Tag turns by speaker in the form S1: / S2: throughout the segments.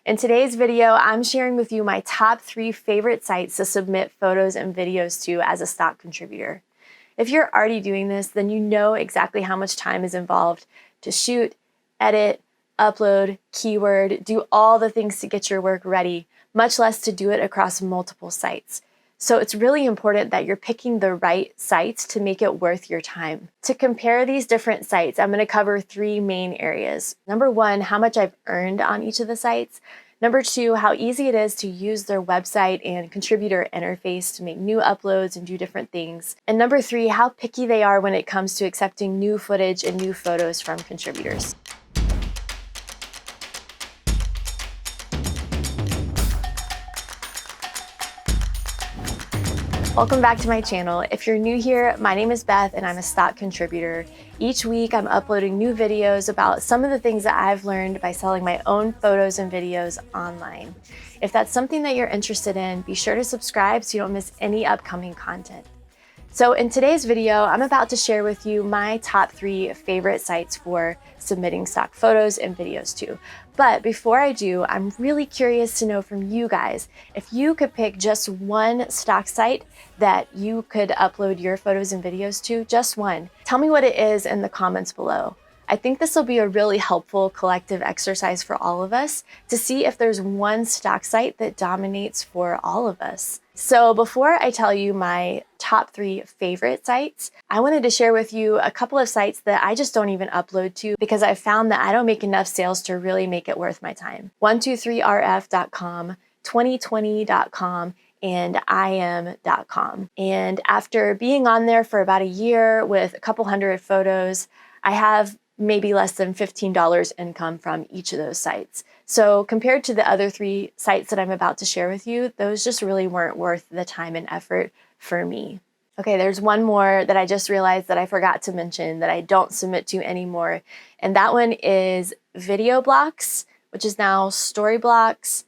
S1: In today's video, I'm sharing with you my top 3 favorite sites to submit photos and videos to as a stock contributor. If you're already doing this, then you know exactly how much time is involved to shoot, edit, upload, keyword, do all the things to get your work ready, much less to do it across multiple sites. So it's really important that you're picking the right sites to make it worth your time. To compare these different sites, I'm going to cover 3 main areas. Number 1, how much I've earned on each of the sites. Number 2, how easy it is to use their website and contributor interface to make new uploads and do different things. And number 3, how picky they are when it comes to accepting new footage and new photos from contributors. Welcome back to my channel. If you're new here, my name is Beth and I'm a stock contributor. Each week I'm uploading new videos about some of the things that I've learned by selling my own photos and videos online. If that's something that you're interested in, be sure to subscribe so you don't miss any upcoming content. So in today's video, I'm about to share with you my top 3 favorite sites for submitting stock photos and videos to. But before I do, I'm really curious to know from you guys, if you could pick just one stock site that you could upload your photos and videos to, just one, tell me what it is in the comments below. I think this will be a really helpful collective exercise for all of us to see if there's one stock site that dominates for all of us. So before I tell you my top 3 favorite sites, I wanted to share with you a couple of sites that I just don't even upload to because I found that I don't make enough sales to really make it worth my time. 123rf.com, 2020.com, and im.com. And after being on there for about a year with a couple hundred photos, I have maybe less than $15 income from each of those sites. So compared to the other 3 sites that I'm about to share with you, those just really weren't worth the time and effort for me. Okay, there's one more that I just realized that I forgot to mention that I don't submit to anymore. And that one is Videoblocks, which is now Storyblocks.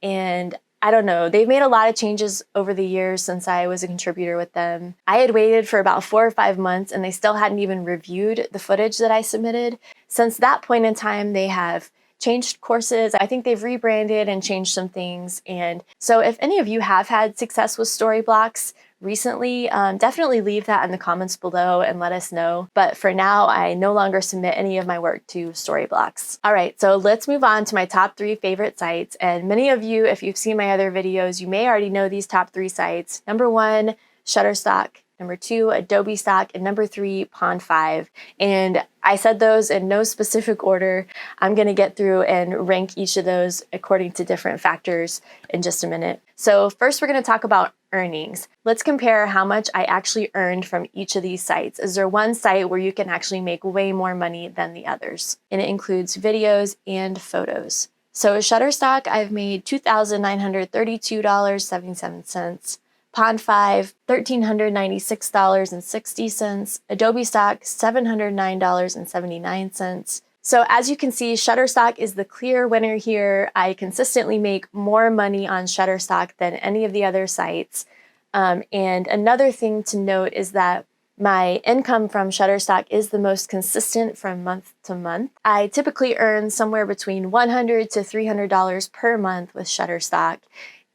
S1: And I don't know, they've made a lot of changes over the years since I was a contributor with them. I had waited for about 4 or 5 months and they still hadn't even reviewed the footage that I submitted. Since that point in time, they have changed courses. I think they've rebranded and changed some things. And so if any of you have had success with Storyblocks recently, definitely leave that in the comments below and let us know. But for now, I no longer submit any of my work to Storyblocks. All right, so let's move on to my top 3 favorite sites. And many of you, if you've seen my other videos, you may already know these top 3 sites. Number 1, Shutterstock. Number 2, Adobe Stock, and number 3, Pond5. And I said those in no specific order. I'm gonna get through and rank each of those according to different factors in just a minute. So first we're gonna talk about earnings. Let's compare how much I actually earned from each of these sites. Is there one site where you can actually make way more money than the others? And it includes videos and photos. So Shutterstock, I've made $2,932.77. Pond5, $1,396.60, Adobe Stock, $709.79. So as you can see, Shutterstock is the clear winner here. I consistently make more money on Shutterstock than any of the other sites. And another thing to note is that my income from Shutterstock is the most consistent from month to month. I typically earn somewhere between $100 to $300 per month with Shutterstock.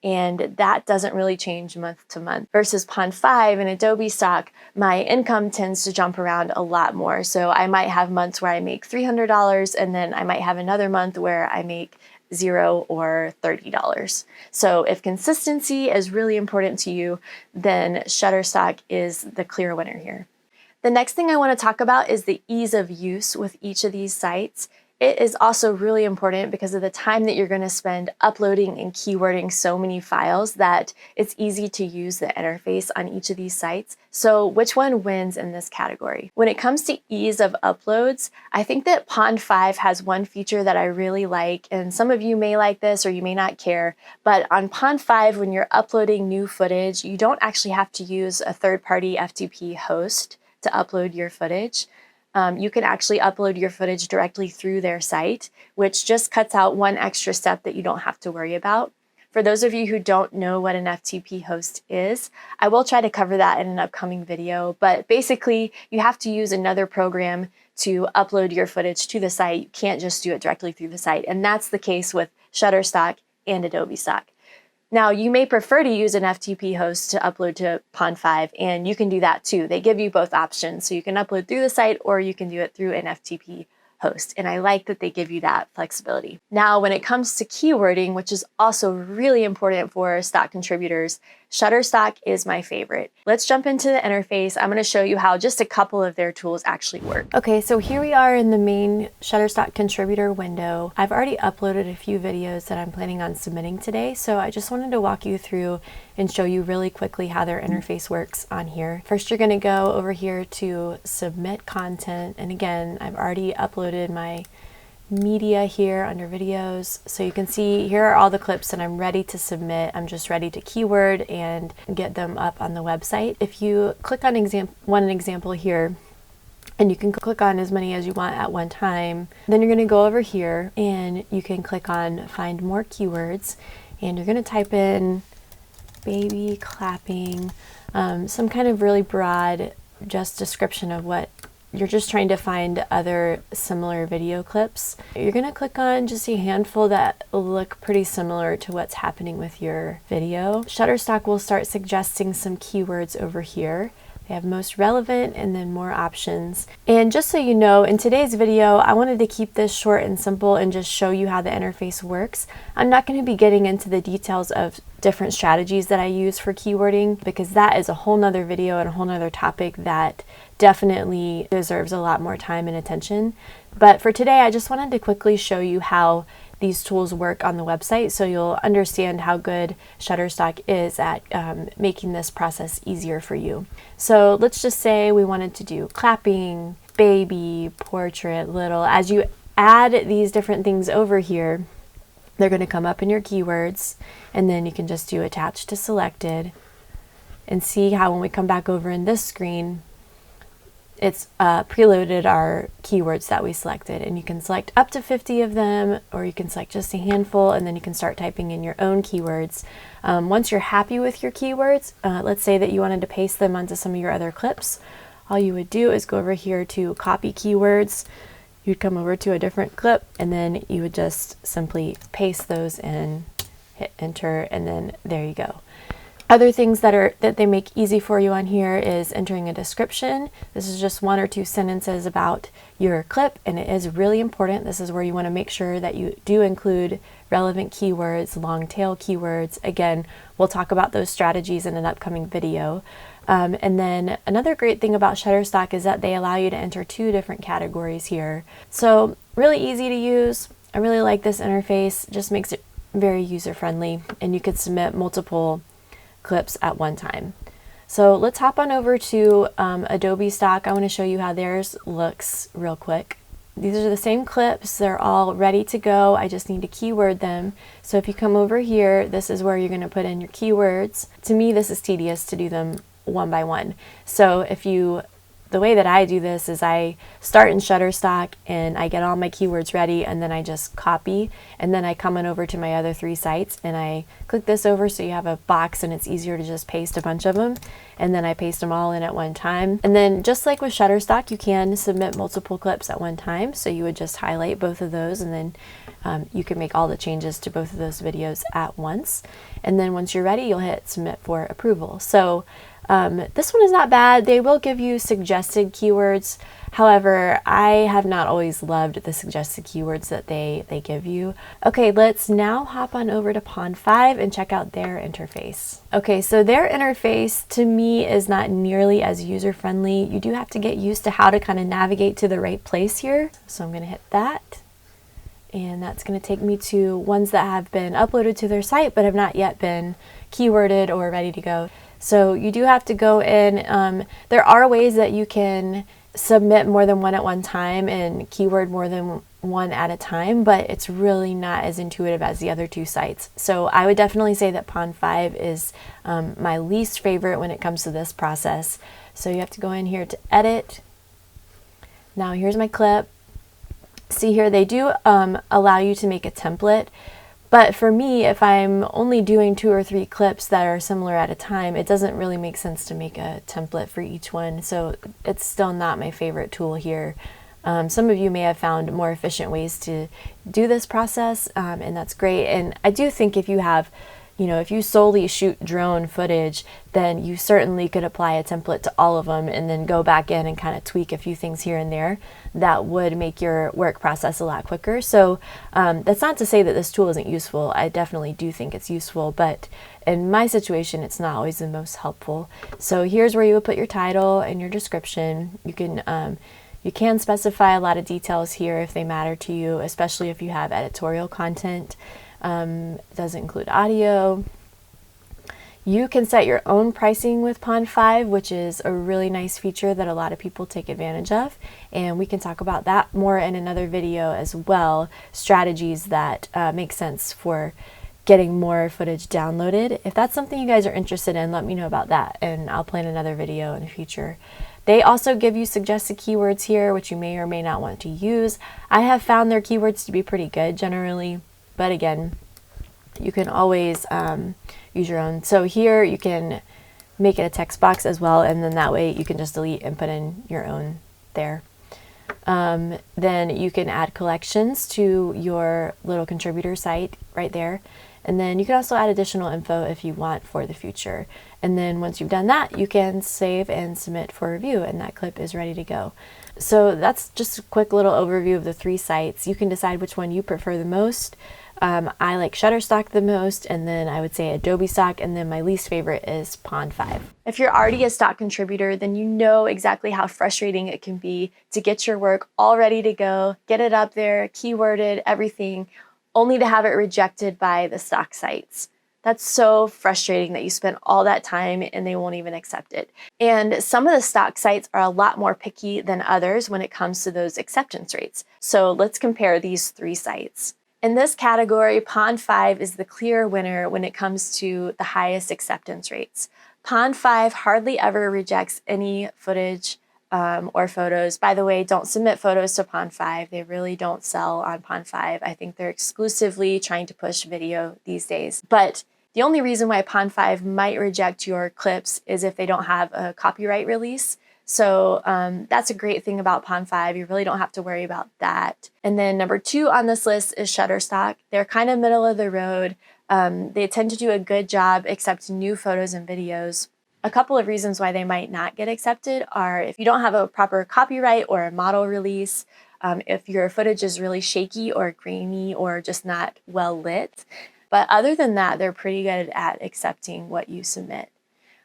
S1: And that doesn't really change month to month. Versus Pond5 and Adobe Stock, my income tends to jump around a lot more. So I might have months where I make $300 and then I might have another month where I make $0 or $30. So if consistency is really important to you, then Shutterstock is the clear winner here. The next thing I want to talk about is the ease of use with each of these sites. It is also really important because of the time that you're going to spend uploading and keywording so many files that it's easy to use the interface on each of these sites. So which one wins in this category? When it comes to ease of uploads, I think that Pond5 has one feature that I really like, and some of you may like this or you may not care, but on Pond5, when you're uploading new footage, you don't actually have to use a third-party FTP host to upload your footage. You can actually upload your footage directly through their site, which just cuts out one extra step that you don't have to worry about. For those of you who don't know what an FTP host is, I will try to cover that in an upcoming video, but basically you have to use another program to upload your footage to the site. You can't just do it directly through the site, and that's the case with Shutterstock and Adobe Stock. Now, you may prefer to use an FTP host to upload to Pond 5, and you can do that too. They give you both options, so you can upload through the site or you can do it through an FTP host, and I like that they give you that flexibility. Now, when it comes to keywording, which is also really important for stock contributors, Shutterstock is my favorite. Let's jump into the interface. I'm going to show you how just a couple of their tools actually work. Okay, so here we are in the main Shutterstock contributor window. I've already uploaded a few videos that I'm planning on submitting today, so I just wanted to walk you through and show you really quickly how their interface works on here. First, you're going to go over here to submit content, and again, I've already uploaded my media here under videos, so you can see here are all the clips that I'm ready to submit. I'm just ready to keyword and get them up on the website. If you click on one example here, and you can click on as many as you want at one time, then you're going to go over here and you can click on find more keywords, and you're going to type in baby clapping, some kind of really broad just description of what you're just trying to find other similar video clips. You're going to click on just a handful that look pretty similar to what's happening with your video. Shutterstock will start suggesting some keywords over here. They have most relevant and then more options. And just so you know, in today's video, I wanted to keep this short and simple and just show you how the interface works. I'm not going to be getting into the details of different strategies that I use for keywording, because that is a whole nother video and a whole nother topic that definitely deserves a lot more time and attention. But for today, I just wanted to quickly show you how these tools work on the website, so you'll understand how good Shutterstock is at making this process easier for you. So let's just say we wanted to do clapping, baby, portrait, little. As you add these different things over here, they're going to come up in your keywords, and then you can just do attach to selected and see how when we come back over in this screen, it's preloaded our keywords that we selected, and you can select up to 50 of them, or you can select just a handful, and then you can start typing in your own keywords. Once you're happy with your keywords, let's say that you wanted to paste them onto some of your other clips, all you would do is go over here to copy keywords. You'd come over to a different clip, and then you would just simply paste those in, hit enter, and then there you go. Other things that they make easy for you on here is entering a description. This is just 1 or 2 sentences about your clip, and it is really important. This is where you want to make sure that you do include relevant keywords, long tail keywords. Again, we'll talk about those strategies in an upcoming video. And then another great thing about Shutterstock is that they allow you to enter 2 different categories here. So really easy to use. I really like this interface. It just makes it very user-friendly, and you could submit multiple clips at one time. So let's hop on over to Adobe Stock. I want to show you how theirs looks real quick. These are the same clips. They're all ready to go. I just need to keyword them. So if you come over here, this is where you're going to put in your keywords. To me, this is tedious to do them one by one. So the way that I do this is I start in Shutterstock and I get all my keywords ready, and then I just copy, and then I come on over to my other 3 sites and I click this over so you have a box and it's easier to just paste a bunch of them, and then I paste them all in at one time. And then just like with Shutterstock, you can submit multiple clips at one time, so you would just highlight both of those, and then you can make all the changes to both of those videos at once. And then once you're ready, you'll hit submit for approval. So this one is not bad. They will give you suggested keywords. However, I have not always loved the suggested keywords that they give you. Okay, let's now hop on over to Pond 5 and check out their interface. Okay, so their interface to me is not nearly as user-friendly. You do have to get used to how to kind of navigate to the right place here. So I'm going to hit that. And that's going to take me to ones that have been uploaded to their site but have not yet been keyworded or ready to go. So you do have to go in. There are ways that you can submit more than one at one time and keyword more than one at a time, but it's really not as intuitive as the other 2 sites. So I would definitely say that Pond 5 is my least favorite when it comes to this process. So you have to go in here to edit. Now here's my clip. See here, they do allow you to make a template, But for me, if I'm only doing 2 or 3 clips that are similar at a time, it doesn't really make sense to make a template for each one. So it's still not my favorite tool here. Some of you may have found more efficient ways to do this process, and that's great. And I do think if you have, if you solely shoot drone footage, then you certainly could apply a template to all of them and then go back in and kind of tweak a few things here and there. That would make your work process a lot quicker. So that's not to say that this tool isn't useful. I definitely do think it's useful, but in my situation, it's not always the most helpful. So here's where you would put your title and your description. You can specify a lot of details here if they matter to you, especially if you have editorial content. It doesn't include audio. You can set your own pricing with Pond 5, which is a really nice feature that a lot of people take advantage of. And we can talk about that more in another video as well, strategies that make sense for getting more footage downloaded. If that's something you guys are interested in, let me know about that, and I'll plan another video in the future. They also give you suggested keywords here, which you may or may not want to use. I have found their keywords to be pretty good generally, but again, you can always use your own. So here you can make it a text box as well, and then that way you can just delete and put in your own there. Then you can add collections to your little contributor site right there. And then you can also add additional info if you want for the future. And then once you've done that, you can save and submit for review, and that clip is ready to go. So that's just a quick little overview of the 3 sites. You can decide which one you prefer the most. I like Shutterstock the most, and then I would say Adobe Stock, and then my least favorite is Pond 5. If you're already a stock contributor, then you know exactly how frustrating it can be to get your work all ready to go, get it up there, keyworded, everything, only to have it rejected by the stock sites. That's so frustrating that you spent all that time and they won't even accept it. And some of the stock sites are a lot more picky than others when it comes to those acceptance rates. So let's compare these 3 sites. In this category, Pond 5 is the clear winner when it comes to the highest acceptance rates. Pond 5 hardly ever rejects any footage or photos. By the way, don't submit photos to Pond 5. They really don't sell on Pond 5. I think they're exclusively trying to push video these days. But the only reason why Pond 5 might reject your clips is if they don't have a copyright release. So that's a great thing about Pond 5. You really don't have to worry about that. And then number 2 on this list is Shutterstock. They're kind of middle of the road. They tend to do a good job accepting new photos and videos. A couple of reasons why they might not get accepted are if you don't have a proper copyright or a model release, if your footage is really shaky or grainy or just not well lit. But other than that, they're pretty good at accepting what you submit.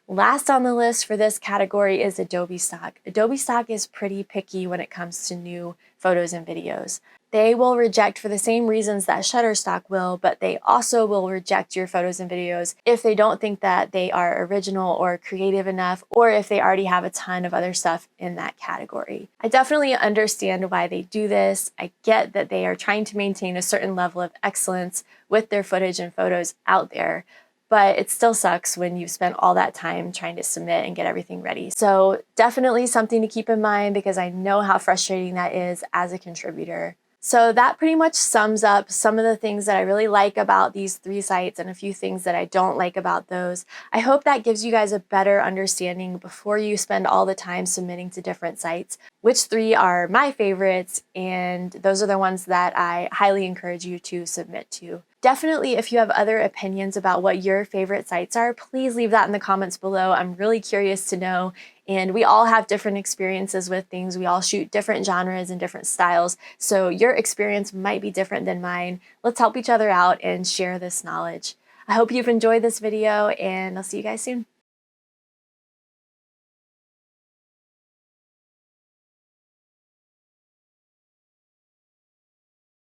S1: Last on the list for this category is Adobe Stock. Adobe Stock is pretty picky when it comes to new photos and videos. They will reject for the same reasons that Shutterstock will, but they also will reject your photos and videos if they don't think that they are original or creative enough, or if they already have a ton of other stuff in that category. I definitely understand why they do this. I get that they are trying to maintain a certain level of excellence with their footage and photos out there, but it still sucks when you've spent all that time trying to submit and get everything ready. So definitely something to keep in mind, because I know how frustrating that is as a contributor. So that pretty much sums up some of the things that I really like about these 3 sites and a few things that I don't like about those. I hope that gives you guys a better understanding before you spend all the time submitting to different sites, which 3 are my favorites, and those are the ones that I highly encourage you to submit to. Definitely, if you have other opinions about what your favorite sites are, please leave that in the comments below. I'm really curious to know. And we all have different experiences with things. We all shoot different genres and different styles. So your experience might be different than mine. Let's help each other out and share this knowledge. I hope you've enjoyed this video, and I'll see you guys soon.